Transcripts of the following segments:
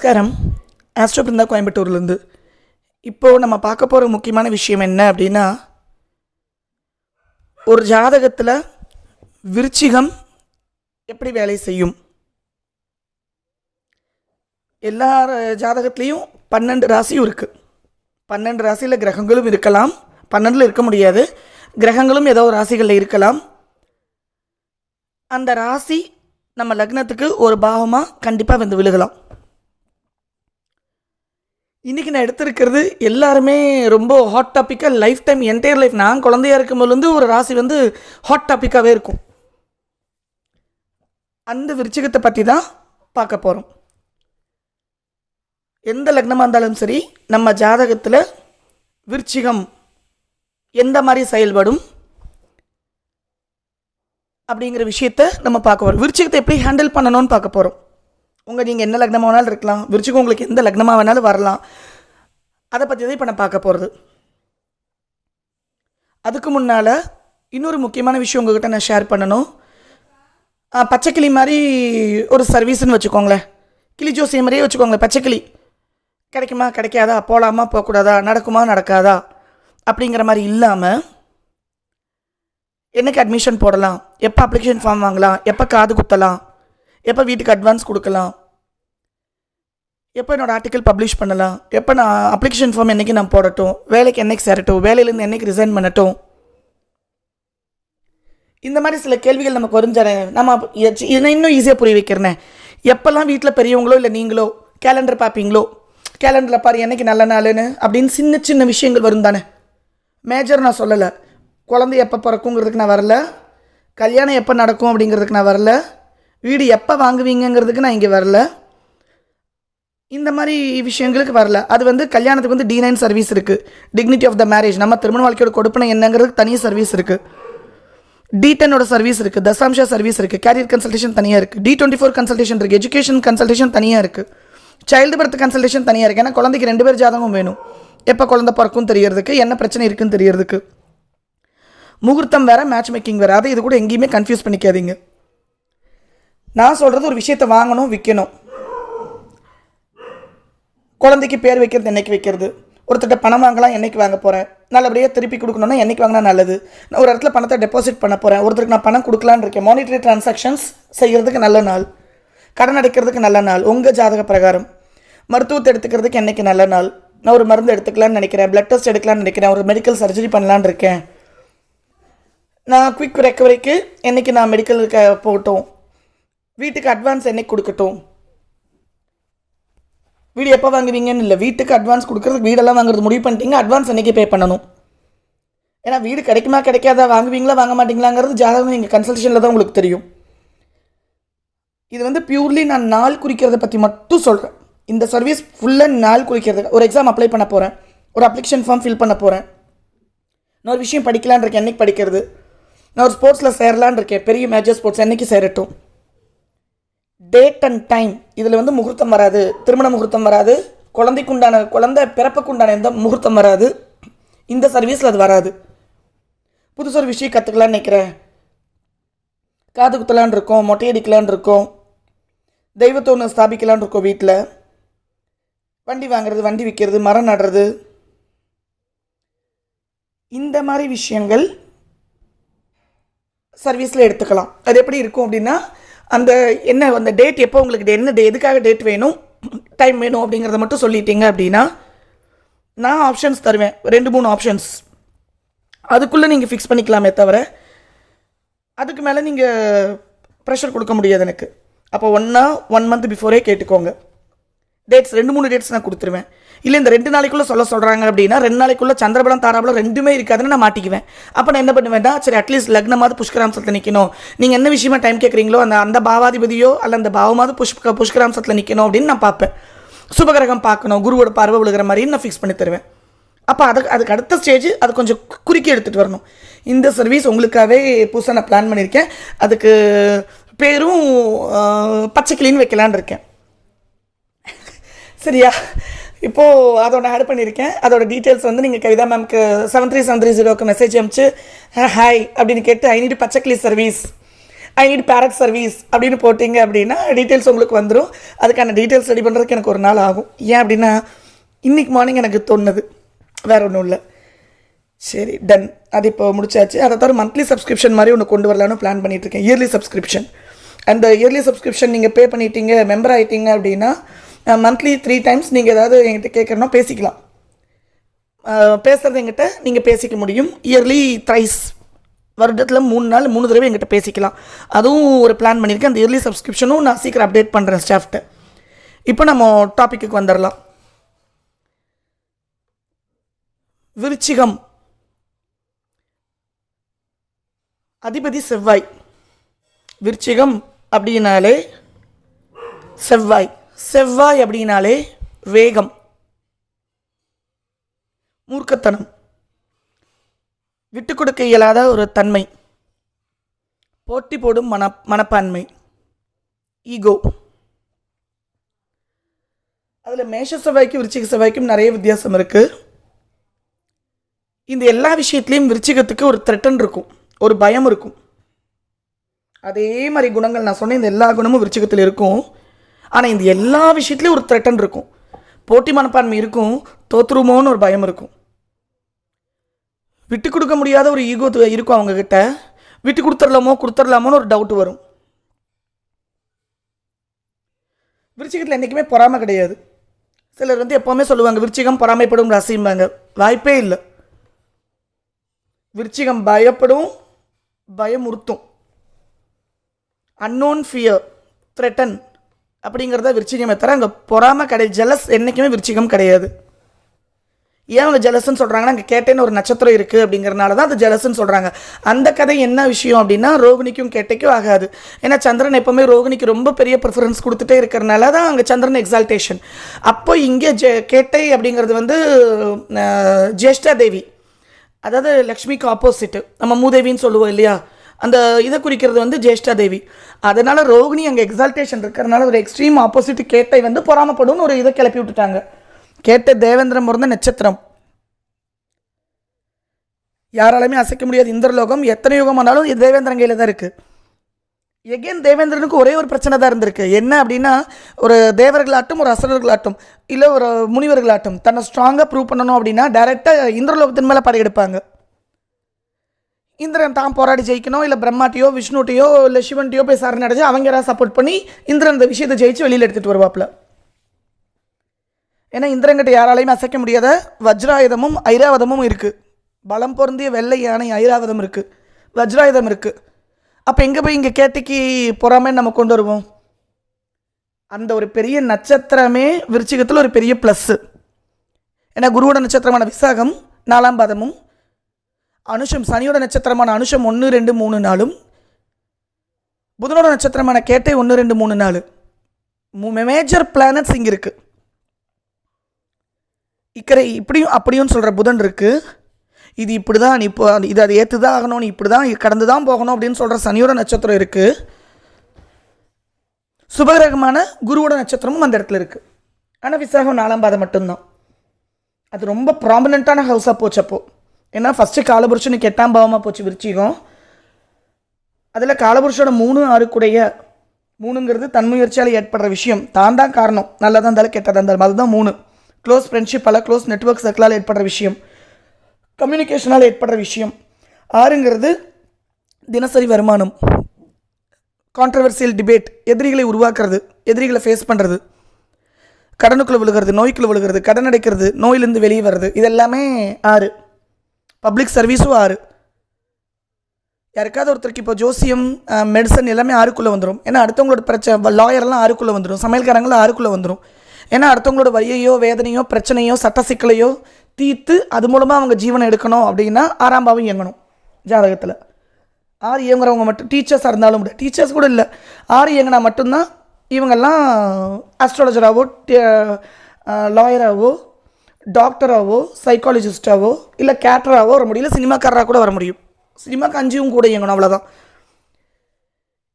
நமஸ்காரம். ஆஸ்ட்ரோ பிருந்தா கோயம்புத்தூர்லேருந்து. இப்போது நம்ம பார்க்க போகிற முக்கியமான விஷயம் என்ன அப்படின்னா, ஒரு ஜாதகத்தில் விருச்சிகம் எப்படி வேலை செய்யும். எல்லா ஜாதகத்துலேயும் 12 ராசியும் இருக்குது. 12 ராசியில் கிரகங்களும் இருக்கலாம், 12 இருக்க முடியாது. கிரகங்களும் ஏதோ ராசிகளில் இருக்கலாம். அந்த ராசி நம்ம லக்னத்துக்கு ஒரு பாவமாக கண்டிப்பாக வந்து விழுகலாம். இன்றைக்கி நான் எடுத்திருக்கிறது எல்லாருமே ரொம்ப ஹாட் டாப்பிக்காக, லைஃப் டைம் என்டையர் லைஃப், நான் குழந்தையாக இருக்கும்போது ஒரு ராசி வந்து ஹாட் டாப்பிக்காகவே இருக்கும். அந்த விருச்சிகத்தை பற்றி தான் பார்க்க போகிறோம். எந்த லக்னமாக இருந்தாலும் சரி, நம்ம ஜாதகத்தில் விருச்சிகம் எந்த மாதிரி செயல்படும் அப்படிங்கிற விஷயத்த நம்ம பார்க்க போகிறோம். விருச்சிகத்தை எப்படி ஹேண்டில் பண்ணணும்னு பார்க்க போகிறோம். நீங்கள் என்ன லக்னமாக வேணாலும் இருக்கலாம், விருச்சிகம் உங்களுக்கு எந்த லக்னமாக வேணாலும் வரலாம். அதை பற்றி தான் இப்போ நான் பார்க்க போகிறது. அதுக்கு முன்னால் இன்னொரு முக்கியமான விஷயம் உங்கள்கிட்ட நான் ஷேர் பண்ணணும். பச்சைக்கிளி மாதிரி ஒரு சர்வீஸ்ன்னு வச்சுக்கோங்களேன், கிளி ஜோசியம் மாதிரியே வச்சுக்கோங்களேன். பச்சைக்கிளி கிடைக்குமா கிடைக்காதா, போகலாமா போகக்கூடாதா, நடக்குமா நடக்காதா அப்படிங்கிற மாதிரி இல்லாமல், என்னைக்கு அட்மிஷன் போடலாம், எப்போ அப்ளிகேஷன் ஃபார்ம் வாங்கலாம், எப்போ காது குத்தலாம், எப்போ வீட்டுக்கு அட்வான்ஸ் கொடுக்கலாம், எப்போ என்னோடய ஆர்டிக்கல் பப்ளிஷ் பண்ணலாம், எப்போ நான் அப்ளிகேஷன் ஃபார்ம் என்றைக்கு நான் போடட்டும், வேலைக்கு என்றைக்கு சேரட்டும், வேலையிலேருந்து என்றைக்கு ரிசைன் பண்ணட்டும், இந்த மாதிரி சில கேள்விகள் நமக்கு வருஞ்சானே. நம்ம இதை இன்னும் ஈஸியாக புரிய வைக்கிறேனே. எப்போல்லாம் வீட்டில் பெரியவங்களோ இல்லை நீங்களோ கேலண்டர் பார்ப்பீங்களோ, கேலண்டரில் பாரு என்றைக்கு நல்ல நாளுன்னு அப்படின்னு சின்ன சின்ன விஷயங்கள் வரும் தானே. மேஜர் நான் சொல்லலை. குழந்தை எப்போ பிறக்குங்கிறதுக்கு நான் வரல, கல்யாணம் எப்போ நடக்கும் அப்படிங்கிறதுக்கு நான் வரல, வீடு எப்போ வாங்குவீங்கிறதுக்கு நான் இங்கே வரல, இந்த மாதிரி விஷயங்களுக்கு வரல. அது வந்து கல்யாணத்துக்கு வந்து D9 சர்வீஸ் இருக்குது, டிக்னிட்டி ஆஃப் த மேரேஜ், நம்ம திருமண வாழ்க்கையோட கொடுப்பனை என்னங்கிறதுக்கு தனி சர்வீஸ் இருக்குது. D10ஓட சர்வீஸ் இருக்குது, தசாம்ஷா சர்வீஸ் இருக்குது, கேரியர் கன்சல்டேஷன் தனியாக இருக்குது, D24 கன்சல்டேஷன் இருக்குது, எஜுகேஷன் கன்சல்டேஷன் தனியாக இருக்குது, சைல்டு பர்த் கன்சல்டேஷன் தனியாக இருக்குது. ஏன்னா குழந்தைக்கு 2 பேர் ஜாதகம் வேணும், எப்போ குழந்தை பிறக்கும் தெரியறதுக்கு, என்ன பிரச்சனை இருக்குன்னு தெரியறதுக்கு. முகூர்த்தம் வேறு, மேட்ச் மேக்கிங் வேறு. அதை இது கூட எங்கேயுமே கன்ஃபியூஸ் பண்ணிக்காதீங்க. நான் சொல்கிறது ஒரு விஷயத்தை வாங்கணும் விற்கணும். குழந்தைக்கு பேர் வைக்கிறது என்றைக்கு வைக்கிறது, ஒருத்தர்கிட்ட பணம் வாங்கலாம் என்றைக்கு வாங்க போகிறேன், நல்லபடியாக திருப்பி கொடுக்கணுன்னா என்றைக்கு வாங்கினா நல்லது, நான் ஒரு இடத்துல பணத்தை டெபாசிட் பண்ண போகிறேன், ஒருத்தருக்கு நான் பணம் கொடுக்கலான்னு இருக்கேன், மானிட்டரி டிரான்சாக்ஷன்ஸ் செய்கிறதுக்கு நல்ல நாள், கடன் அடைக்கிறதுக்கு நல்ல நாள், உங்கள் ஜாதக பிரகாரம். மருத்துவத்தை எடுத்துக்கிறதுக்கு என்றைக்கு நல்ல நாள், நான் ஒரு மருந்து எடுத்துக்கலான்னு நினைக்கிறேன், பிளட் டெஸ்ட் எடுக்கலான்னு நினைக்கிறேன், ஒரு மெடிக்கல் சர்ஜரி பண்ணலான்னு இருக்கேன், நான் குயிக் ரெக்கவரிக்கு என்றைக்கு நான் மெடிக்கலுக்கு போகட்டும், வீட்டுக்கு அட்வான்ஸ் என்றைக்கு கொடுக்கட்டும், வீடு எப்போ வாங்குவீங்கன்னு இல்லை, வீட்டுக்கு அட்வான்ஸ் கொடுக்குறதுக்கு, வீடெல்லாம் வாங்குறது முடிவு பண்ணிட்டீங்க, அட்வான்ஸ் என்றைக்கு பே பண்ணணும். ஏன்னா வீடு கிடைக்குமா கிடைக்காதா, வாங்குவீங்களா வாங்க மாட்டிங்களாங்கிறது ஜாதகம் நீங்கள் கன்சல்டேஷனில் தான் உங்களுக்கு தெரியும். இது வந்து பியூர்லி நான் நாள் குறிக்கிறத பற்றி மட்டும் சொல்கிறேன். இந்த சர்வீஸ் ஃபுல்லாக நாள் குறிக்கிறது. ஒரு எக்ஸாம் அப்ளை பண்ண போகிறேன், ஒரு அப்ளிகேஷன் ஃபார்ம் ஃபில் பண்ண போகிறேன், நான் ஒரு விஷயம் படிக்கலான் இருக்கேன், என்றைக்கு படிக்கிறது, நான் ஒரு ஸ்போர்ட்ஸில் சேரலான் இருக்கேன், பெரிய மேஜர் ஸ்போர்ட்ஸ் என்றைக்கு சேரட்டும், டேட் அண்ட் டைம். இதில் வந்து முகூர்த்தம் வராது, திருமண முகூர்த்தம் வராது, குழந்தை பிறப்புக்குண்டான எந்த முகூர்த்தம் வராது, இந்த சர்வீஸில் அது வராது. புதுசு ஒரு விஷயம் கற்றுக்கலான்னு நினைக்கிறேன், காது குத்தலான் இருக்கோம், மொட்டையடிக்கலான் இருக்கோம், தெய்வத்தை ஒன்று ஸ்தாபிக்கலான் இருக்கோம், வீட்டில் வண்டி வாங்குறது, வண்டி விற்கிறது, மரம் நடுறது, இந்த மாதிரி விஷயங்கள் சர்வீஸில் எடுத்துக்கலாம். அது எப்படி இருக்கும் அப்படின்னா, அந்த டேட் எப்போ உங்களுக்கு எதுக்காக டேட் வேணும், டைம் வேணும் அப்படிங்கிறத மட்டும் சொல்லிட்டீங்க அப்படின்னா, நான் ஆப்ஷன்ஸ் தருவேன், 2-3 ஆப்ஷன்ஸ். அதுக்குள்ளே நீங்கள் ஃபிக்ஸ் பண்ணிக்கலாமே தவிர அதுக்கு மேலே நீங்கள் ப்ரெஷர் கொடுக்க முடியாது எனக்கு. அப்போ 1 மந்த் பிஃபோரே கேட்டுக்கோங்க. டேட்ஸ் 2-3 டேட்ஸ் நான் கொடுத்துருவேன். இல்லை இந்த 2 நாளைக்குள்ளே சொல்கிறாங்க அப்படின்னா, 2 நாளைக்குள்ளே சந்திரபலம் தாராபலம் ரெண்டுமே இருக்காதுன்னு நான் மாட்டிக்குவேன். அப்போ நான் என்ன பண்ணுவேன்டா, சரி அட்லீஸ்ட் லக்னமாவது புஷ்கராம்சத்தில் நிற்கணும், நீங்கள் என்ன விஷயமா டைம் கேட்குறீங்களோ அந்த பாவாதிபதியோ அல்ல அந்த பாவமாவது புஷ்கராம்சத்தில் நிற்கணும் அப்படின்னு நான் பார்ப்பேன். சுபகிரகம் பார்க்கணும், குருவோட பார்வை விழுகிற மாதிரி நான் ஃபிக்ஸ் பண்ணி தருவேன். அப்போ அதுக்கு அடுத்த ஸ்டேஜ் அது கொஞ்சம் குறுக்கி எடுத்துகிட்டு வரணும். இந்த சர்வீஸ் உங்களுக்காகவே புதுசாக நான் பிளான் பண்ணியிருக்கேன். அதுக்கு பேரும் பச்சைக்கிளின்னு வைக்கலான்னு இருக்கேன். சரியா? இப்போது அதோட ஆட் பண்ணியிருக்கேன். அதோட டீட்டெயில்ஸ் வந்து நீங்கள் கவிதா மேம்க்கு 73730க்கு மெசேஜ் அனுப்பிச்சு ஹாய் அப்படின்னு கேட்டு ஐ நீட் பச்சைக்கிளி service I need parrot service அப்படின்னு போட்டிங்க அப்படின்னா டீட்டெயில்ஸ் உங்களுக்கு வந்துடும். அதுக்கான டீட்டெயில்ஸ் ரெடி பண்ணுறதுக்கு எனக்கு ஒரு நாள் ஆகும். ஏன் அப்படின்னா இன்றைக்கி மார்னிங் எனக்கு தோணுது, வேறு ஒன்றும் இல்லை. சரி, டன். அது இப்போ முடிச்சாச்சு. அதை தவிர மந்த்லி சப்ஸ்கிரிப்ஷன் மாதிரி ஒன்று கொண்டு வரலான்னு பிளான் பண்ணிகிட்ருக்கேன், இயர்லி சப்ஸ்கிரிப்ஷன். அந்த இயர்லி சப்ஸ்கிரிப்ஷன் நீங்கள் பே பண்ணிட்டீங்க, மெம்பர் ஆகிட்டீங்க அப்படின்னா மந்த்லி 3 டைம்ஸ் நீங்கள் ஏதாவது என்கிட்ட கேட்குறோன்னா பேசிக்கலாம். பேசுகிறது என்கிட்ட நீங்கள் பேசிக்க முடியும். இயர்லி த்ரைஸ், வருடத்தில் 3 நாள் 3 தடவை என்கிட்ட பேசிக்கலாம். அதுவும் ஒரு பிளான் பண்ணியிருக்கேன். அந்த இயர்லி சப்ஸ்கிரிப்ஷனும் நான் சீக்கிரம் அப்டேட் பண்ணுறேன் ஸ்டாஃப்ட்ட. இப்போ நம்ம டாப்பிக்கு வந்துடலாம். விருச்சிகம் அதிபதி செவ்வாய். விருச்சிகம் அப்படின்னாலே செவ்வாய், செவ்வாய் அப்படின்னாலே வேகம், மூர்க்கத்தனம், விட்டு கொடுக்க இயலாத ஒரு தன்மை, போட்டி போடும் மனப்பான்மை, ஈகோ. அதில் மேஷ செவ்வாய்க்கும் விருச்சிக செவ்வாய்க்கும் நிறைய வித்தியாசம் இருக்குது. இந்த எல்லா விஷயத்துலேயும் விருச்சிகத்துக்கு ஒரு த்ரெட்டன் இருக்கும், ஒரு பயம் இருக்கும். அதே மாதிரி குணங்கள் நான் சொன்ன இந்த எல்லா குணமும் விருச்சிகத்தில் இருக்கும். ஆனால் இந்த எல்லா விஷயத்துலேயும் ஒரு த்ரெட்டன் இருக்கும். போட்டி மனப்பான்மை இருக்கும், தோற்றுருமோன்னு ஒரு பயம் இருக்கும். விட்டு கொடுக்க முடியாத ஒரு ஈகோ இருக்கும் அவங்கக்கிட்ட. விட்டு கொடுத்துடலாமோன்னு ஒரு டவுட் வரும். விருச்சிகத்தில் என்றைக்குமே பொறாமை கிடையாது. சிலர் எப்போவுமே சொல்லுவாங்க விருச்சிகம் பொறாமைப்படும் ராசிம்பாங்க. வாய்ப்பே இல்லை. விருச்சிகம் பயப்படும், பயமுறுத்தும். அன்னோன் ஃபியர், த்ரெட்டன் அப்படிங்கிறத விருச்சிகமே தவிர அங்கே பொறாமை கிடையாது. ஜெலஸ் என்றைக்குமே விருச்சிகம் கிடையாது. ஏன் அவங்க ஜெலஸ்ன்னு சொல்கிறாங்கன்னா அங்கே கேட்டேன்னு ஒரு நட்சத்திரம் இருக்குது அப்படிங்கிறனால தான் அது ஜெலஸ்ன்னு சொல்கிறாங்க. அந்த கதை என்ன விஷயம் அப்படின்னா ரோகிணிக்கும் கேட்டைக்கும் ஆகாது. ஏன்னா சந்திரன் எப்போவுமே ரோகிணிக்கு ரொம்ப பெரிய ப்ரிஃபரன்ஸ் கொடுத்துட்டே இருக்கிறனால தான் அங்கே சந்திரன் எக்ஸால்டேஷன். அப்போ இங்கே கேட்டை அப்படிங்கிறது ஜேஷ்டா தேவி, அதாவது லக்ஷ்மிக்கு ஆப்போசிட்டு. நம்ம மூதேவின்னு சொல்லுவோம் இல்லையா, அந்த இதை குறிக்கிறது ஜேஷ்டா தேவி. அதனால் ரோகிணி அங்கே எக்ஸால்டேஷன் இருக்கிறதுனால ஒரு எக்ஸ்ட்ரீம் ஆப்போசிட் கேட்டை பொறாமப்படும்னு ஒரு இதை கிளப்பி விட்டுட்டாங்க. கேட்ட தேவேந்திரம் பிறந்த நட்சத்திரம், யாராலுமே அசைக்க முடியாது. இந்திரலோகம் எத்தனை யுகம் ஆனாலும் இது தேவேந்திரன் கையில் தான் இருக்குது. எகெயின் தேவேந்திரனுக்கு ஒரே ஒரு பிரச்சனை தான் இருந்திருக்கு. என்ன அப்படின்னா, ஒரு தேவர்களாட்டும் ஒரு அசுரர்களாட்டும் இல்லை ஒரு முனிவர்களாட்டும் தன்னை ஸ்ட்ராங்காக ப்ரூவ் பண்ணணும் அப்படின்னா டைரெக்டாக இந்திரலோகத்தின் மேலே படையெடுப்பாங்க. இந்திரன் தான் போராடி ஜெயிக்கணும், இல்லை பிரம்மாட்டையோ விஷ்ணுட்டையோ இல்லை சிவன்ட்டையோ போய் சரணடைஞ்சு அவங்க யாராவது சப்போர்ட் பண்ணி இந்திரன் இந்த விஷயத்தை ஜெயிச்சு வெளியில் எடுத்துகிட்டு வருவாப்புல. ஏன்னா இந்திரன்கிட்ட யாராலையும் அசைக்க முடியாத வஜ்ராயுதமும் ஐராவதமும் இருக்குது. பலம் பொருந்திய வெள்ளை யானை ஐராவதம் இருக்குது, வஜ்ராயுதம் இருக்குது. அப்போ எங்கே போய் இங்கே கேட்டிக்கு பொறாமைன்னு நம்ம கொண்டு வருவோம்? அந்த ஒரு பெரிய நட்சத்திரமே விருச்சிகத்தில் ஒரு பெரிய ப்ளஸ்ஸு. ஏன்னா குருவோட நட்சத்திரமான விசாகம் 4ஆம் பாதமும், அனுஷம் சனியோட நட்சத்திரமான அனுஷம் 1, 2, 3 நாளும், புதனோட நட்சத்திரமான கேட்டை 1, 2, 3 நாள். மேஜர் பிளானட்ஸ் இங்கே இருக்குது. இக்கரை இப்படியும் அப்படியும் சொல்கிற புதன் இருக்குது. இது இப்படி தான், இப்போ இது அதை ஏற்று தான் ஆகணும், நீ இப்படி தான் கடந்து தான் போகணும் அப்படின்னு சொல்கிற சனியோட நட்சத்திரம் இருக்குது. சுபகிரகமான குருவோட நட்சத்திரமும் அந்த இடத்துல இருக்குது. ஆனால் விசாகம் 4ஆம் பாதம் மட்டும்தான். அது ரொம்ப ப்ராமினெண்ட்டான ஹவுஸாக போச்சு அப்போது. ஏன்னா ஃபஸ்ட்டு காலபுருஷனுக்கு 8ஆம் பாவமாக போச்சு விருச்சிகம். அதில் காலபுருஷோட 3, 6 கூடைய 3ங்கிறது தன்முயற்சியால் ஏற்படுற விஷயம். தான் காரணம், நல்லதாக இருந்தாலும் கெட்டதாக இருந்தாலும். அதுதான் 3. க்ளோஸ் ஃப்ரெண்ட்ஷிப், பல க்ளோஸ் நெட்வொர்க் சர்க்கிளால் ஏற்படுற விஷயம், கம்யூனிகேஷனால் ஏற்படுற விஷயம். 6ங்கிறது தினசரி வருமானம், கான்ட்ரவர்சியல் டிபேட், எதிரிகளை உருவாக்குறது, எதிரிகளை ஃபேஸ் பண்ணுறது, கடனுக்குள்ளே விழுகிறது, நோய்க்குள்ளே விழுகிறது, கடன் அடைக்கிறது, நோயிலேருந்து வெளியே வர்றது, இதெல்லாமே 6. பப்ளிக் சர்வீஸும் 6. யாருக்காவது ஒருத்தருக்கு இப்போ ஜோசியம், மெடிசன் எல்லாமே 6க்குள்ளே வந்துடும். ஏன்னா அடுத்தவங்களோட பிரச்சனை, லாயர்லாம் 6க்குள்ளே வந்துடும், சமையல்காரங்களும் 6க்குள்ளே வந்துடும். ஏன்னா அடுத்தவங்களோட வலியையோ வேதனையோ பிரச்சனையோ சட்ட சிக்கலையோ தீர்த்து அது மூலமாக அவங்க ஜீவனை எடுக்கணும் அப்படின்னா 6ஆம் பாவம் இயங்கணும் ஜாதகத்தில். 6 இயங்குறவங்க மட்டும் டீச்சர்ஸாக இருந்தாலும் முடியாது, டீச்சர்ஸ் கூட இல்லை, 6 இயங்கினா மட்டும்தான் இவங்கெல்லாம் ஆஸ்ட்ராலஜராகவோ லாயராகவோ டாக்டராகவோ சைக்காலஜிஸ்டாவோ இல்லை கேட்டராகவோ வர முடியல, சினிமாக்காரராக கூட வர முடியும். சினிமாக்கு 5 கூட இயங்கணும், அவ்வளோதான்.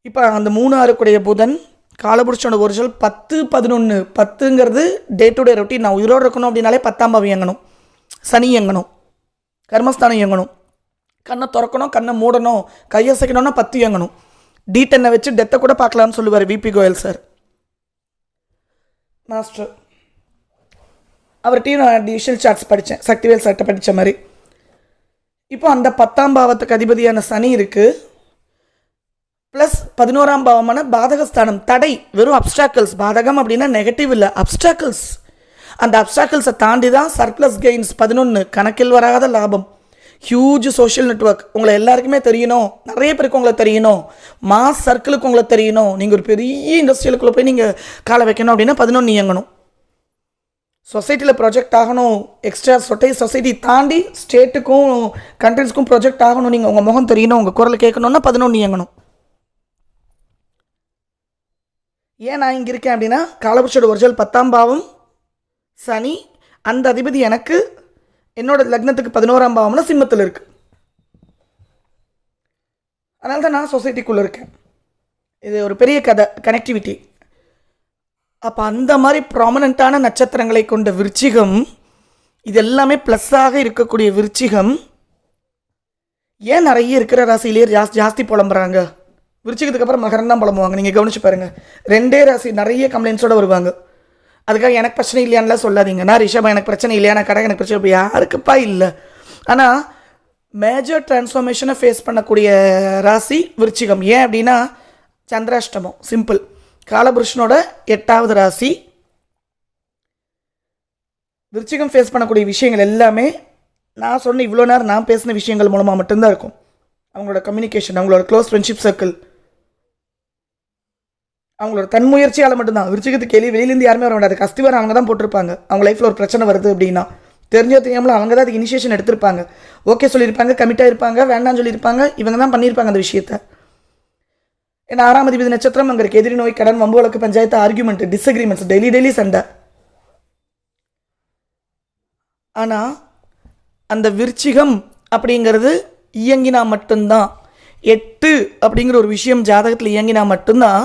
இப்போ அந்த 3, 6 கூடிய புதன் காலபுருஷனோட ஒரிஜினல் 10, 11. 10ங்கிறது டே டு டே ரொட்டீன். நான் உயிரோடு இருக்கணும் அப்படின்னாலே 10ஆம் பாவம் இயங்கணும், சனி இயங்கணும், கர்மஸ்தானம் இயங்கணும், கண்ணை திறக்கணும், கண்ணை மூடணும், கையசைக்கணும்னா 10 இயங்கணும், D10 வச்சு டெத்தை கூட பார்க்கலாம்னு சொல்லுவார் விபி கோயல் சார் மாஸ்டர். அவர்கிட்டையும் நான் டிவிஷனல் சார்ட்ஸ் படித்தேன், சக்திவேல் சார்ட்ட படித்த மாதிரி. இப்போ அந்த 10ஆம் பாவத்துக்கு அதிபதியான சனி இருக்குது, ப்ளஸ் 11ஆம் பாவமான பாதகஸ்தானம், தடை, வெறும் அப்டாக்கிள்ஸ். பாதகம் அப்படின்னா நெகட்டிவ் இல்லை, அப்டாக்கிள்ஸ். அந்த அப்டாக்கிள்ஸை தாண்டி தான் சர்ப்ளஸ் கெயின்ஸ் 11, கணக்கில் வராத லாபம், ஹியூஜ் சோஷியல் நெட்ஒர்க். உங்களை எல்லாருக்குமே தெரியணும், நிறைய பேருக்கு உங்களை தெரியணும், மாஸ் சர்க்கிளுக்கு உங்களை தெரியணும். நீங்கள் ஒரு பெரிய இண்டஸ்ட்ரியலுக்குள்ளே போய் நீங்கள் காலை வைக்கணும் அப்படின்னா 11 இயங்கணும். சொசைட்டியில் ப்ரொஜெக்ட் ஆகணும், எக்ஸ்ட்ரா சொசைட்டி தாண்டி ஸ்டேட்டுக்கும் கண்ட்ரிஸ்க்கும் ப்ரொஜெக்ட் ஆகணும், நீங்கள் உங்கள் முகம் தெரியணும், உங்கள் குரலை கேட்கணுன்னா 11 இயங்கணும். ஏன் நான் இங்கே இருக்கேன் அப்படின்னா காலபுருஷோட ஒரிஜினல் 10ஆம் பாவம் சனி, அந்த அதிபதி எனக்கு என்னோட லக்னத்துக்கு 11ஆம் பாவம்னா சிம்மத்தில் இருக்குது. அதனால தான் நான் சொசைட்டிக்குள்ளே இருக்கேன். இது ஒரு பெரிய கதை, கனெக்டிவிட்டி. அப்போ அந்த மாதிரி ப்ராமினண்ட்டான நட்சத்திரங்களை கொண்ட விருச்சிகம், இது எல்லாமே ப்ளஸ்ஸாக இருக்கக்கூடிய விருச்சிகம் ஏன் நிறைய இருக்கிற ராசியிலேயே ஜாஸ்தி புலம்புறாங்க? விருச்சிகத்துக்கு அப்புறம் மகரம் தான் புலம்புவாங்க. நீங்கள் கவனிச்சு பாருங்கள், 2 ராசி நிறைய கம்ப்ளைண்ட்ஸோடு வருவாங்க. அதுக்காக எனக்கு பிரச்சனை இல்லையான்லாம் சொல்லாதீங்க. நான் ரிஷபம் எனக்கு பிரச்சனை இல்லையா, நான் கடை எனக்கு பிரச்சனை இப்போ யாருக்குப்பா இல்லை. ஆனால் மேஜர் டிரான்ஸ்ஃபார்மேஷனை ஃபேஸ் பண்ணக்கூடிய ராசி விருச்சிகம். ஏன் அப்படின்னா சந்திராஷ்டமம், சிம்பிள். காலபுருஷனோட 8வது ராசி. விருச்சிகம் ஃபேஸ் பண்ணக்கூடிய விஷயங்கள் எல்லாமே நான் சொன்ன இவ்வளோ நேரம் நான் பேசின விஷயங்கள் மூலமாக மட்டும்தான் இருக்கும். அவங்களோட கம்யூனிகேஷன், அவங்களோட க்ளோஸ் ஃப்ரெண்ட்ஷிப் சர்க்கிள், அவங்களோட தன்முயற்சியால் மட்டும்தான். விருச்சிகத்துக்கு வெளியிலேருந்து யாருமே வர மாட்டாது. கஸ்திவாரம் அவங்க தான் போட்டிருப்பாங்க. அவங்க லைஃப்பில் ஒரு பிரச்சனை வருது அப்படின்னா தெரிஞ்சோ தெரியாமல் அவங்க தான் அதுக்கு இனிஷியேஷன் எடுத்திருப்பாங்க. ஓகே சொல்லியிருப்பாங்க, கமிட்டாக இருப்பாங்க, வேண்டாம்னு சொல்லியிருப்பாங்க, இவங்க தான் பண்ணியிருப்பாங்க அந்த விஷயத்தை. ஏன்னா 6ஆம் அதிபதி நட்சத்திரம் அங்கே இருக்குது. எதிரி நோய், கடன், வம்பு வழக்கு, பஞ்சாயத்து, ஆர்கியூமெண்ட், டிஸ்அக்ரிமெண்ட்ஸ், டெய்லி சண்டை. ஆனால் அந்த விருச்சிகம் அப்படிங்கிறது இயங்கினா மட்டும்தான், 8 அப்படிங்கிற ஒரு விஷயம் ஜாதகத்தில் இயங்கினா மட்டும்தான்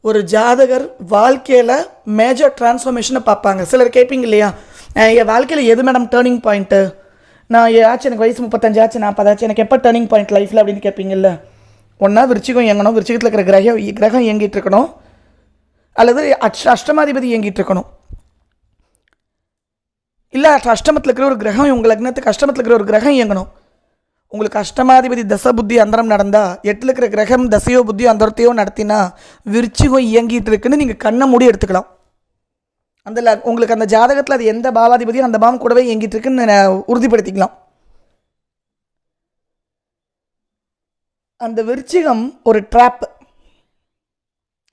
ஒரு ஜாதகர் வாழ்க்கையில் மேஜர் டிரான்ஸ்ஃபார்மேஷனை பார்ப்பாங்க. சிலர் கேட்பீங்க இல்லையா, என் வாழ்க்கையில் எது மேடம் டேர்னிங் பாயிண்ட்டு, நான் ஆச்சு எனக்கு வயசு 35 ஆச்சு 40 ஆச்சு, எனக்கு எப்போ டேர்னிங் பாயிண்ட் லைஃப்பில் அப்படின்னு கேட்பீங்கல்ல. ஒன்றா விருச்சிகம் இயங்கணும், விருச்சிகத்தில் இருக்கிற கிரகம் இயங்கிட்டு இருக்கணும், அல்லது அஷ்டமாதிபதி இயங்கிட்டு இருக்கணும். இல்லை அஷ்டமத்தில் இருக்கிற ஒரு கிரகம், உங்கள் லக்னத்துக்கு அஷ்டமத்தில் இருக்கிற ஒரு கிரகம் இயங்கணும். உங்களுக்கு அஷ்டமாதிபதி தசை புத்தி அந்தரம் நடந்தால், 8ல் இருக்கிற கிரகம் தசையோ புத்தியோ அந்தரத்தையோ நடத்தினா விருச்சிகம் இயங்கிட்டு இருக்குன்னு நீங்கள் கண்ணை மூடி எடுத்துக்கலாம். அந்த உங்களுக்கு அந்த ஜாதகத்தில் அது எந்த பாவாதிபதியும் அந்த பாவம் கூடவே இயங்கிட்டு இருக்குன்னு உறுதிப்படுத்திக்கலாம். அந்த விருச்சிகம் ஒரு ட்ராப்.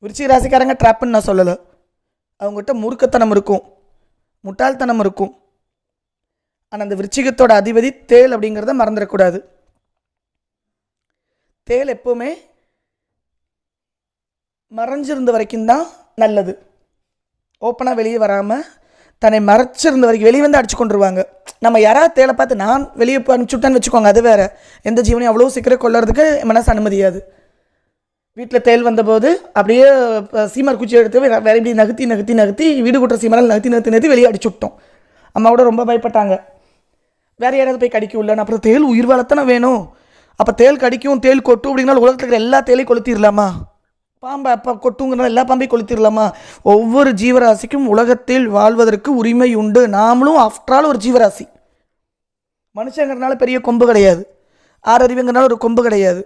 விருச்சிக ராசிக்காரங்க ட்ராப்புன்னு நான் சொல்லலை. அவங்ககிட்ட முறுக்கத்தனம் இருக்கும், முட்டாள்தனம் இருக்கும். ஆனால் அந்த விருச்சிகத்தோட அதிபதி தேள் அப்படிங்கிறத மறந்துடக்கூடாது. தேள் எப்போவுமே மறைஞ்சிருந்த வரைக்கும் தான் நல்லது. ஓப்பனாக வெளியே வராமல் தன்னை மறைச்சிருந்த வரைக்கும் வெளியே வந்து அடிச்சு கொண்டுருவாங்க. நம்ம யாராவது தேலை பார்த்து நான் வெளியே அனுப்பிச்சுட்டான்னு வச்சுக்கோங்க, அது வேறு. எந்த ஜீவனையும் அவ்வளோ சீக்கிரம் கொள்ளுறதுக்கு மனசு அனுமதியாது. வீட்டில் தேள் வந்தபோது அப்படியே சீமர் குச்சி எடுத்து வேறு இப்படி நகர்த்தி வீடு கூட்டுற சீமரால் நகர்த்தி வெளியே அடிச்சு விட்டோம். அம்மாவோட ரொம்ப பயப்பட்டாங்க. வேறு யாராவது போய் கடிக்கும் இல்லைன்னு. அப்புறம் தேள் உயிர் வாழத்தானே வேணும். அப்போ தேள் கடிக்கும், தேள் கொட்டும் அப்படின்னா உலகத்தில் இருக்கிற எல்லா தேலையும் கொளுத்திடலாமா? பாம்பை அப்போ கொட்டுங்கிறனால எல்லா பாம்பையும் கொளுத்திடலாமா? ஒவ்வொரு ஜீவராசிக்கும் உலகத்தில் வாழ்வதற்கு உரிமை உண்டு. நாமளும் ஆஃப்டரால் ஒரு ஜீவராசி. மனுஷங்கிறனால பெரிய கொம்பு கிடையாது, 6 அறிவுங்கிறனால ஒரு கொம்பு கிடையாது.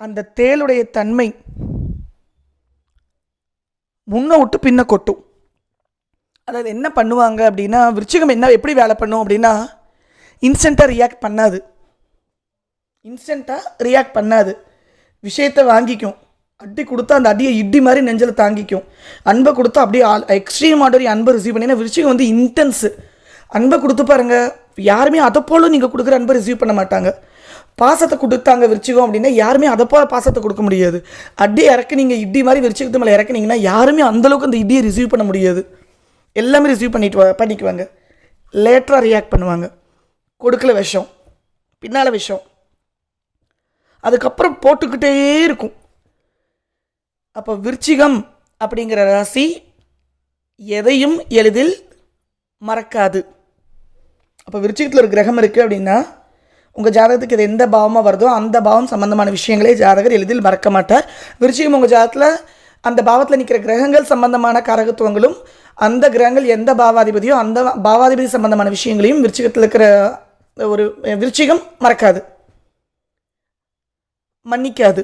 அந்த தேளுடைய தன்மை முன்ன விட்டு பின்ன கொட்டும். அதாவது என்ன பண்ணுவாங்க அப்படின்னா, விருச்சிகம் எப்படி வேலை பண்ணும் அப்படின்னா, இன்ஸ்டண்ட்டாக ரியாக்ட் பண்ணாது. விஷயத்தை வாங்கிக்கும். அடி கொடுத்தா அந்த அடியை இடி மாதிரி நெஞ்சில் தாங்கிக்கும். அன்பை கொடுத்தா அப்படியே எக்ஸ்ட்ரீம் ஆர்டரி அன்பை ரிசீவ் பண்ணி. விருச்சிகம் வந்து இன்டென்ஸு. அன்பை கொடுத்து பாருங்கள், யாருமே அதை போல நீங்கள் கொடுக்குற அன்பை ரிசீவ் பண்ண மாட்டாங்க. பாசத்தை கொடுத்தாங்க விருச்சிகம் அப்படின்னா யாருமே அதை போல பாசத்தை கொடுக்க முடியாது. அடி இறக்குனீங்க, இடி மாதிரி விருச்சிகத்து மேலே இறக்குனீங்கன்னா யாருமே அந்தளவுக்கு அந்த இடியை ரிசீவ் பண்ண முடியாது. எல்லாமே ரிசீவ் பண்ணிக்குவாங்க. லேட்டராக ரியாக்ட் பண்ணுவாங்க. கொடுக்கல விஷம், பின்னால் விஷம், அதுக்கப்புறம் போட்டுக்கிட்டே இருக்கும். அப்போ விருச்சிகம் அப்படிங்கிற ராசி எதையும் எளிதில் மறக்காது. அப்போ விருச்சிகத்தில் ஒரு கிரகம் இருக்குது அப்படின்னா உங்கள் ஜாதகத்துக்கு இது எந்த பாவமாக வருதோ அந்த பாவம் சம்பந்தமான விஷயங்களே ஜாதகர் எளிதில் மறக்க மாட்டார். விருச்சிகம் உங்கள் ஜாதகத்தில் அந்த பாவத்தில் நிற்கிற கிரகங்கள் சம்பந்தமான காரகத்துவங்களும் அந்த கிரகங்கள் எந்த பாவாதிபதியோ அந்த பாவாதிபதி சம்பந்தமான விஷயங்களையும் விருச்சிகத்தில் இருக்கிற ஒரு விருச்சிகம் மறக்காது, மன்னிக்காது.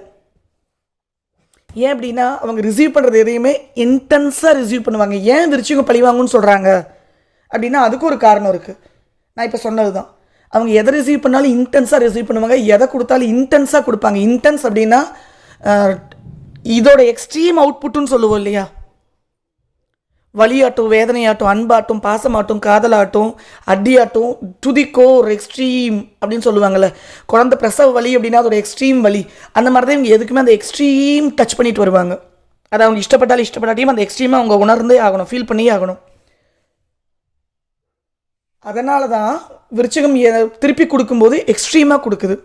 ஏன் அப்படின்னா அவங்க ரிசீவ் பண்ணுறது எதையுமே இன்டென்ஸாக ரிசீவ் பண்ணுவாங்க. ஏன் விருச்சிகம் பழிவாங்குன்னு சொல்கிறாங்க அப்படின்னா அதுக்கு ஒரு காரணம் இருக்குது. நான் இப்போ சொன்னது தான். அவங்க எதை ரிசீவ் பண்ணாலும் இன்டென்ஸாக ரிசீவ் பண்ணுவாங்க, எதை கொடுத்தாலும் இன்டென்ஸாக கொடுப்பாங்க. இன்டென்ஸ் அப்படின்னா இதோட எக்ஸ்ட்ரீம் அவுட்புட்டுன்னு சொல்லுவோம் இல்லையா, வலியாட்டும், வேதனையாட்டும், அன்பாட்டும், பாசமாட்டும், காதலாட்டும், அடியாட்டும், டுதிக்கோ ஒரு எக்ஸ்ட்ரீம் அப்படின்னு சொல்லுவாங்கள்ல. குழந்தை பிரசவ வலி அப்படின்னா அதோட எக்ஸ்ட்ரீம் வலி. அந்த மாதிரி தான் இவங்க எதுக்குமே அந்த எக்ஸ்ட்ரீம் டச் பண்ணிட்டு வருவாங்க. அதை அவங்க இஷ்டப்பட்டாலும் இஷ்டப்பட்டாட்டியும் அந்த எக்ஸ்ட்ரீமாக அவங்க உணர்ந்தே ஆகணும், ஃபீல் பண்ணியே ஆகணும். அதனால தான் விருச்சிகம் திருப்பி கொடுக்கும்போது எக்ஸ்ட்ரீமாக கொடுக்குது.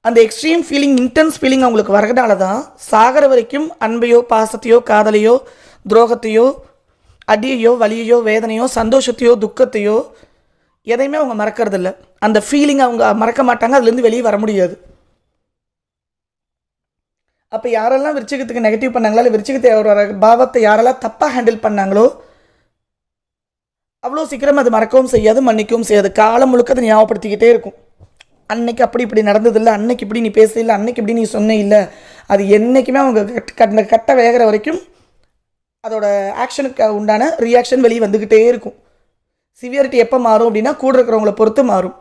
அந்த எக்ஸ்ட்ரீம் ஃபீலிங், இன்டென்ஸ் ஃபீலிங் அவங்களுக்கு வரதுனால தான் சாகர வரைக்கும் அன்பையோ, பாசத்தையோ, காதலையோ, துரோகத்தையோ, அடியையோ, வலியையோ, வேதனையோ, சந்தோஷத்தையோ, துக்கத்தையோ எதையுமே அவங்க மறக்கறதில்ல. அந்த ஃபீலிங் அவங்க மறக்க மாட்டாங்க, அதுலேருந்து வெளியே வர முடியாது. அப்போ யாரெல்லாம் விருச்சிகத்துக்கு நெகட்டிவ் பண்ணாங்களோ, இல்லை விருச்சிகத்தை ஒரு பாவத்தை யாரெல்லாம் தப்பாக ஹேண்டில் பண்ணாங்களோ அவ்வளோ சீக்கிரம் அது மறக்கவும் செய்யாது, மன்னிக்கவும் செய்யாது. காலம் முழுக்க அதை ஞாபகப்படுத்திக்கிட்டே இருக்கும். அன்னைக்கு அப்படி இப்படி நடந்ததில்லை, அன்னைக்கு இப்படி நீ பேசல, அன்னைக்கு இப்படி நீ சொன்ன இல்லை. அது என்றைக்குமே அவங்க கட்ட வேகிற வரைக்கும் அதோட ஆக்ஷனுக்கு உண்டான ரியாக்ஷன் வெளியே வந்துக்கிட்டே இருக்கும். சிவியரிட்டி எப்போ மாறும் அப்படின்னா கூட இருக்கிறவங்கள பொறுத்து மாறும்.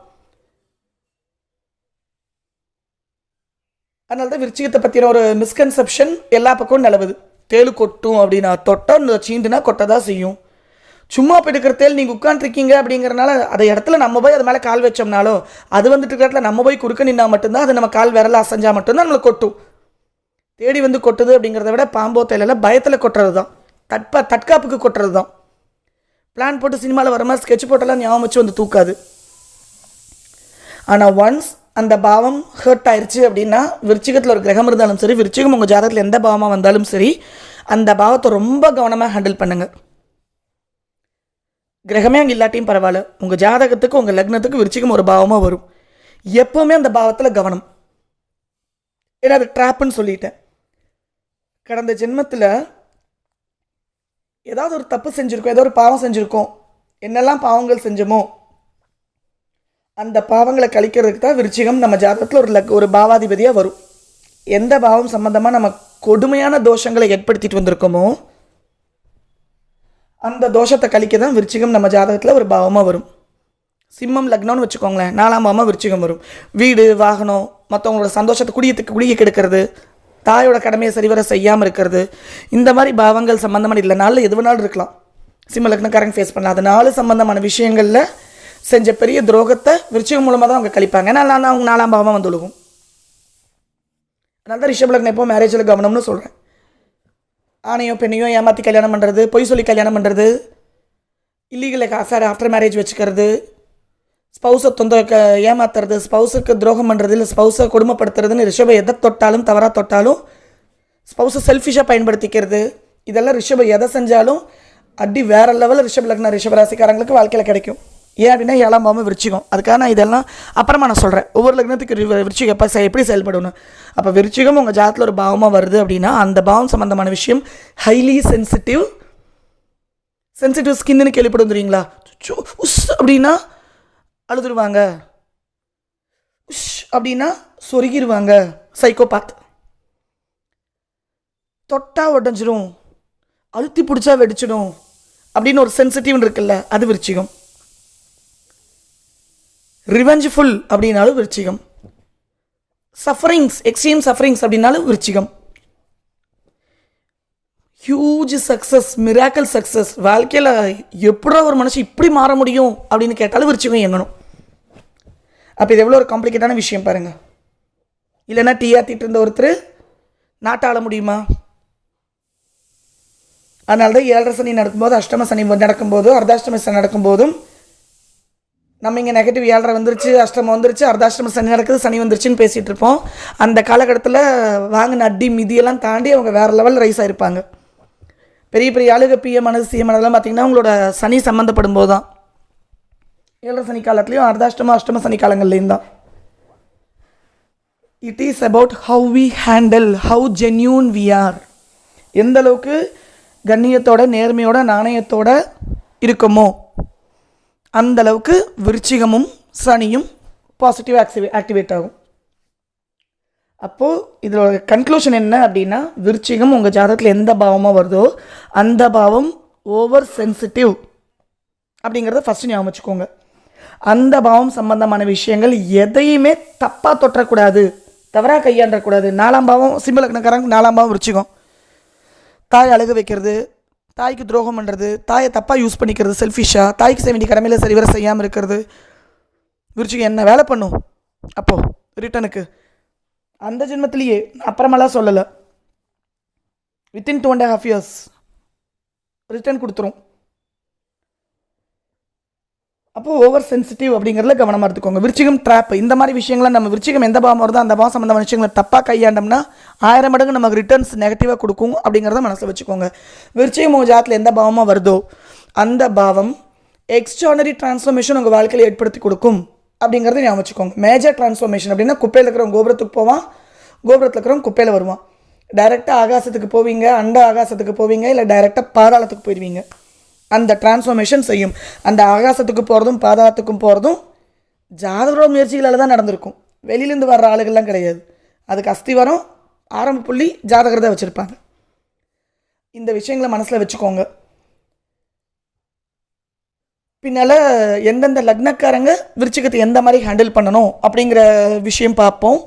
அதனால தான் விருச்சிகத்தை பற்றின ஒரு மிஸ்கன்செப்ஷன் எல்லா பக்கமும் நிலவுது. தேள் கொட்டும் அப்படின்னா தொட்ட சீண்டுனா கொட்ட தான் செய்யும். சும்மா போய்ட்டுக்கிற தேள் நீங்கள் உட்காந்துருக்கீங்க அப்படிங்கிறனால அதை இடத்துல நம்ம போய் அது மேலே கால் வச்சோம்னாலோ, அது வந்துட்டு இருக்கிற இடத்துல நம்ம போய் குறுக்க நின்னா மட்டும்தான் அது நம்ம கால் விரல அசைஞ்சால் மட்டும்தான் நம்மளை கொட்டும். தேடி வந்து கொட்டுது அப்படிங்கிறத விட பாம்போ தேயில பயத்தில் கொட்டுறது தான், தற்காப்புக்கு கொட்டுறது தான். பிளான் போட்டு சினிமாவில் வர மாதிரி ஸ்கெட்ச் போட்டெல்லாம் ஞாபகம் வச்சு வந்து தூக்காது. ஆனால் ஒன்ஸ் அந்த பாவம் ஹர்ட் ஆயிடுச்சு அப்படின்னா, விருச்சிகத்தில் ஒரு கிரகம் இருந்தாலும் சரி, விருச்சிகம் உங்கள் ஜாதகத்தில் எந்த பாவமாக வந்தாலும் சரி, அந்த பாவத்தை ரொம்ப கவனமாக ஹேண்டில் பண்ணுங்கள். கிரகமே அங்கே இல்லாட்டியும் பரவாயில்ல, உங்கள் ஜாதகத்துக்கு உங்கள் லக்னத்துக்கு விருச்சிகம் ஒரு பாவமாக வரும். எப்போவுமே அந்த பாவத்தில் கவனம். ஏன்னா அது ட்ராப்புன்னு சொல்லிட்டேன். கடந்த ஜென்மத்தில் ஏதாவது ஒரு தப்பு செஞ்சுருக்கோம், ஏதோ ஒரு பாவம் செஞ்சுருக்கோம், என்னெல்லாம் பாவங்கள் செஞ்சோமோ அந்த பாவங்களை கழிக்கிறதுக்கு தான் விருச்சிகம் நம்ம ஜாதகத்தில் ஒரு பாவாதிபதியாக வரும். எந்த பாவம் சம்பந்தமாக நம்ம கொடுமையான தோஷங்களை ஏற்படுத்திட்டு வந்திருக்கோமோ அந்த தோஷத்தை கழிக்க தான் விருச்சிகம் நம்ம ஜாதகத்தில் ஒரு பாவமாக வரும். சிம்மம் லக்னம்னு வச்சுக்கோங்களேன், 4ஆம் பாவமாக விருச்சிகம் வரும். வீடு, வாகனம், மற்றவங்களோட சந்தோஷத்தை குடிய கெடுக்கிறது, தாயோட கடமையை சரிவர செய்யாமல் இருக்கிறது, இந்த மாதிரி பாவங்கள் சம்மந்தமான இல்லை நாளில் எது வேணாலும் இருக்கலாம். சிம்ம லக்னக்காரங்க ஃபேஸ் பண்ணலாம். அது 4 சம்பந்தமான விஷயங்களில் செஞ்ச பெரிய துரோகத்தை விருச்சிகம் மூலமாக தான் அவங்க கழிப்பாங்க. ஏன்னா நான் அவங்க 4ஆம் பாவமாக வந்து ஒழுகும். அதனால தான் ரிஷப லக்னம் எப்போ மேரேஜில் கவனம்னு சொல்கிறேன். ஆணையோ பெண்ணையோ ஏமாற்றி கல்யாணம் பண்ணுறது, பொய் சொல்லி கல்யாணம் பண்ணுறது, இல்லீகல் அஃபேர் ஆஃப்டர் மேரேஜ் வச்சுக்கிறது, ஸ்பௌஸை ஏமாத்துறது, ஸ்பௌஸுக்கு துரோகம் பண்ணுறது, இல்லை ஸ்பௌஸை கொடுமைப்படுத்துறதுன்னு ரிஷபம் எதை தொட்டாலும், தவறாக தொட்டாலும் ஸ்பௌஸை செல்ஃபிஷாக பயன்படுத்திக்கிறது, இதெல்லாம் ரிஷபம் எதை செஞ்சாலும் அடி வேறு லெவலில் ரிஷபராசிக்காரங்களுக்கு வாழ்க்கையில் கிடைக்கும். ஏன் அப்படின்னா 7ஆம் பாவம் விருச்சிகம். அதுக்காக நான் இதெல்லாம் அப்புறமா நான் சொல்கிறேன், ஒவ்வொரு லக்னத்துக்கு விருச்சிகம் எப்படி செயல்படணும். அப்போ விருச்சிகம் உங்கள் ஜாதத்தில் ஒரு பாவமாக வருது அப்படின்னா அந்த பாவம் சம்மந்தமான விஷயம் ஹைலி சென்சிட்டிவ் ஸ்கின்னு கேள்விப்படும் தெரியுங்களா? உஷ் அப்படின்னா அழுதுருவாங்க, உஷ் அப்படின்னா சொருகிடுவாங்க, சைக்கோபாத். தொட்டா உடஞ்சிரும், அழுத்தி பிடிச்சா வெடிச்சிடும் அப்படின்னு ஒரு சென்சிட்டிவ் இருக்குல்ல, அது விருச்சிகம். ரிவெஞ்ச்ஃபுல் அப்படின்னாலும் விருச்சிகம். எக்ஸ்ட்ரீம் சஃபரிங்ஸ் அப்படின்னாலும் விருச்சிகம். ஹியூஜ் சக்ஸஸ், மிராக்கல் சக்ஸஸ், வாழ்க்கையில் எப்படா ஒரு மனுஷன் இப்படி மாற முடியும் அப்படின்னு கேட்டாலும் விருச்சிகம் இயங்கணும். அப்போ இது எவ்வளோ ஒரு காம்ப்ளிகேட்டான விஷயம் பாருங்கள். இல்லைன்னா டீயாத்திட்டு இருந்த ஒருத்தர் நாட்டாள முடியுமா? அதனால தான் 7.5 சனி நடக்கும்போது, அஷ்டம சனி நடக்கும்போதும், அர்த்தாஷ்டம சனி நடக்கும்போதும் நம்ம இங்கே நெகட்டிவ் 7.5 வந்துருச்சு, அஷ்டமம் வந்துருச்சு, அர்த்தாஷ்டம சனி நடக்குது, சனி வந்துருச்சுன்னு பேசிகிட்டு இருப்போம். அந்த காலகட்டத்தில் வாங்கின அடி மிதியெல்லாம் தாண்டி அவங்க வேறு லெவலில் ரைஸ் ஆகிருப்பாங்க. பெரிய பெரிய ஆளுக பிஎம் சிஎம் அதெல்லாம் பார்த்திங்கன்னா அவங்களோட சனி சம்மந்தப்படும் போது தான். 7.5 சனி காலத்துலேயும் அர்த்தாஷ்டம அஷ்டம சனி காலங்கள்லேயும் தான். It is about how we handle, how genuine we are. எந்த அளவுக்கு கண்ணியத்தோட நேர்மையோட நாணயத்தோட இருக்குமோ அந்த அளவுக்கு விருச்சிகமும் சனியும் பாசிட்டிவ் ஆக்டிவேட் ஆகும். அப்போது இதோட கன்க்ளூஷன் என்ன அப்படின்னா, விருச்சிகம் உங்கள் ஜாதகத்தில் எந்த பாவமாக வருதோ அந்த பாவம் ஓவர் சென்சிட்டிவ் அப்படிங்கிறத ஃபஸ்ட்டு ஞாபகம் வச்சுக்கோங்க. அந்த பாவம் சம்பந்தமான விஷயங்கள் எதையுமே தப்பாக தொற்றக்கூடாது, தவறாக கையாண்டக்கூடாது. 4ஆம் பாவம் சிம்ம லக்னக்காரங்க 4ஆம் பாவம் விருச்சிகம். தாய் அழுக வைக்கிறது, தாய்க்கு துரோகம் பண்ணுறது, தாயை தப்பாக யூஸ் பண்ணிக்கிறது, செல்ஃபிஷாக தாய்க்கு செய்ய வேண்டிய கடமையில் சரிவர செய்யாமல் இருக்கிறது. விருச்சிகம் என்ன வேலை பண்ணும் அப்போது ரிட்டனுக்கு? அந்த ஜென்மத்திலேயே அப்புறமெல்லாம் சொல்லலை, வித்தின் 2.5 years ரிட்டர்ன் கொடுத்துரும். அப்போது ஓவர் சென்சிட்டிவ் அப்படிங்கிறதுல கவனமாக எடுத்துக்கோங்க. விருச்சிகம் ட்ராப், இந்த மாதிரி விஷயங்களை நம்ம விருச்சிகம் எந்த பாவம் வருதோ அந்த பாவம் சம்மந்தமான விஷயங்களை தப்பாக கையாண்டோம்னா 1000 மடங்கு நமக்கு ரிட்டர்ன்ஸ் நெகட்டிவாக கொடுக்கும் அப்படிங்கிறத மனசில் வச்சுக்கோங்க. விருச்சிகம் உங்கள் ஜாதகத்தில் எந்த பாவமாக வருதோ அந்த பாவம் எக்ஸ்ட்ரானரி டிரான்ஸ்ஃபர்மேஷன் உங்கள் வாழ்க்கையில் ஏற்படுத்தி கொடுக்கும் அப்படிங்கிறத ஞாபகம் வச்சுக்கோங்க. மேஜர் டிரான்ஸ்ஃபர்மேஷன் அப்படின்னா குப்பையில் இருக்கிறவங்க கோபுரத்துக்கு போவான், கோபுரத்தில் இருக்கிறவங்க குப்பையில் வருவான். டைரெக்டாக ஆகாசத்துக்கு போவீங்க, அண்ட ஆகாசத்துக்கு போவீங்க, இல்லை டைரெக்டாக பாதாளத்துக்கு போயிடுவீங்க. அந்த டிரான்ஸ்ஃபர்மேஷன் செய்யும். அந்த ஆகாசத்துக்கு போகிறதும் பாதாளத்துக்கும் போகிறதும் ஜாதகரோட முயற்சிகளால் தான் நடந்திருக்கும். வெளியிலேருந்து வர்ற ஆளுகள்லாம் கிடையாது. அதுக்கு அஸ்திவாரம் ஆரம்ப புள்ளி ஜாதகர் தான் வச்சுருப்பாங்க. இந்த விஷயங்களை மனசில் வச்சுக்கோங்க. பின்னால் எந்தெந்த லக்னக்காரங்க விருச்சிகத்தை எந்த மாதிரி ஹேண்டில் பண்ணணும் அப்படிங்கிற விஷயம் பார்ப்போம்.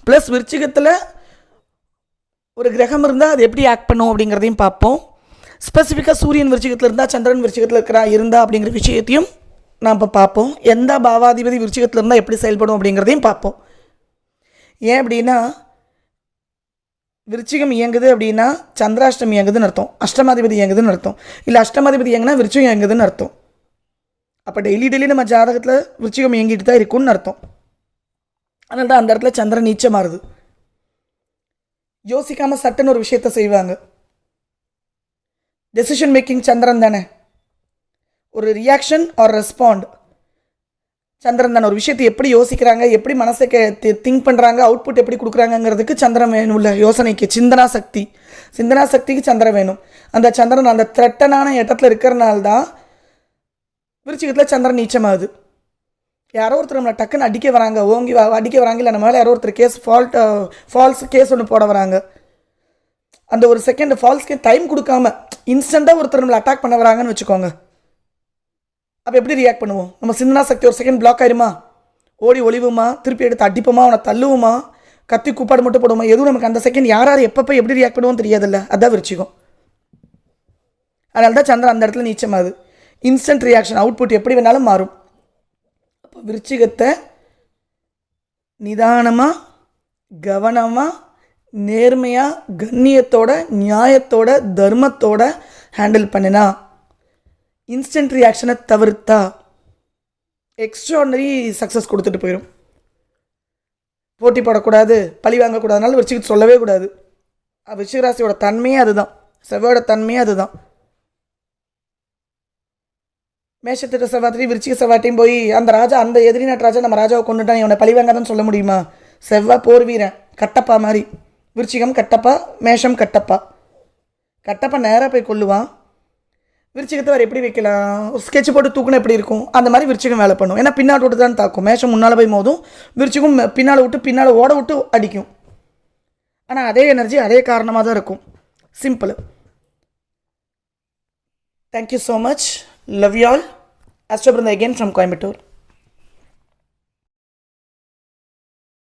ப்ளஸ் விருச்சிகத்தில் ஒரு கிரகம் இருந்தால் அது எப்படி ஆக்ட் பண்ணும் அப்படிங்கிறதையும் பார்ப்போம். ஸ்பெசிஃபிக்காக சூரியன் விருச்சிகத்தில் இருந்தால், சந்திரன் விருச்சிகத்தில் இருந்தால் அப்படிங்கிற விஷயத்தையும் நாம் இப்போ பார்ப்போம். எந்த பாவாதிபதி விருச்சிகத்தில் இருந்தால் எப்படி செயல்படும் அப்படிங்கிறதையும் பார்ப்போம். ஏன் அப்படின்னா, விருச்சிகம் இயங்குது அப்படின்னா சந்திராஷ்டம் இயங்குதுன்னு அர்த்தம், அஷ்டமாதிபதி இயங்குதுன்னு அர்த்தம். இல்லை அஷ்டமாதிபதி இயங்குனா விருச்சிகம் இயங்குதுன்னு அர்த்தம். அப்போ டெய்லி நம்ம ஜாதகத்தில் விருச்சிகம் இயங்கிட்டு தான் இருக்குன்னு அர்த்தம். அதனால தான் அந்த இடத்துல சந்திரன் நீச்சமாகுது. யோசிக்காமல் சட்டுன்னு ஒரு விஷயத்த செய்வாங்க. டெசிஷன் மேக்கிங் சந்திரன் தானே. ஒரு ரியாக்ஷன் ஆர் ரெஸ்பாண்ட் சந்திரன் தானே. ஒரு விஷயத்தை எப்படி யோசிக்கிறாங்க, எப்படி மனசை திங்க் பண்ணுறாங்க, அவுட்புட் எப்படி கொடுக்குறாங்கங்கிறதுக்கு சந்திரன் வேணும். இல்லை யோசனைக்கு சிந்தனா சக்திக்கு சந்திரன் வேணும். அந்த சந்திரன் அந்த த்ரெட்டனான இடத்துல இருக்கிறனால தான் விருச்சிகத்தில் சந்திரன் நீச்சமாகுது. யாரோ ஒருத்தர் நம்மளை டக்குன்னு அடிக்க வராங்க, அடிக்க வராங்க, இல்லை நம்ம மேலே யாரோ ஒருத்தர் ஃபால்ஸ் கேஸ் ஒன்று போட வராங்க. அந்த ஒரு செகண்ட் ஃபால்ஸ்க்கு டைம் கொடுக்காம இன்ஸ்டண்ட்டாக ஒருத்தர் நம்மளை அட்டாக் பண்ண வராங்கன்னு வச்சுக்கோங்க. அப்போ எப்படி ரியாக்ட் பண்ணுவோம்? நம்ம சிந்தனா சக்தி ஒரு செகண்ட் பிளாக் ஆயிருமா? ஓடி ஒளிவுமா, திருப்பி எடுத்து அடிப்போமா, அவனை தள்ளுவோமா, கத்தி கூப்பாடு மட்டும் போடுவோமா? எதுவும் நமக்கு அந்த செகண்ட் யார் எப்போ எப்படி ரியாக்ட் பண்ணுவோம் தெரியாதில்ல. அதான் விருச்சிகம். அதனால தான் சந்திரன் அந்த இடத்துல நீச்சமாகுது. இன்ஸ்டன்ட் ரியாக்ஷன், அவுட்புட் எப்படி வேணாலும் மாறும். அப்போ விருச்சிகத்தை நிதானமாக, கவனமாக, நேர்மையாக, கண்ணியத்தோட, நியாயத்தோட, தர்மத்தோட ஹேண்டில் பண்ணினா, இன்ஸ்டன்ட் ரியாக்ஷனை தவிர்த்தா எக்ஸ்ட்ரானரி சக்ஸஸ் கொடுத்துட்டு போயிடும். போட்டி போடக்கூடாது, பழி வாங்கக்கூடாதுனால விருச்சிகத்தை சொல்லவே கூடாது. விருச்சிகராசியோட தன்மையே அதுதான், செவ்வாயோட தன்மையே அதுதான். மேஷத்திட்ட செவ்வாய்த்தையும் விருச்சிக செவ்வாய்ட்டையும் போய் அந்த எதிரி நாட்டு ராஜா நம்ம ராஜாவை கொண்டுட்டான், இவனை பழி வாங்காதான் சொல்ல முடியுமா? செவ்வாய் போர் வீரன், கட்டப்பா மாதிரி. விருச்சிகம் கட்டப்பா, மேஷம் கட்டப்பா. கட்டப்பா நேராக போய் கொல்லுவான். விருச்சிகத்தை வேறு எப்படி வைக்கலாம், ஸ்கெட்ச் போட்டு தூக்குனா எப்படி இருக்கும், அந்த மாதிரி விருச்சிகம் வேலை பண்ணும். ஏன்னா பின்னாடி விட்டு தான் தாக்கும். மேஷம் முன்னால் போய் மோதும், விருச்சிகம் பின்னால் ஓட விட்டு அடிக்கும். ஆனால் அதே எனர்ஜி அதே காரணமாக தான் இருக்கும். Simple. Thank you so much. Love you all. Astro Branda again from Coimbatore.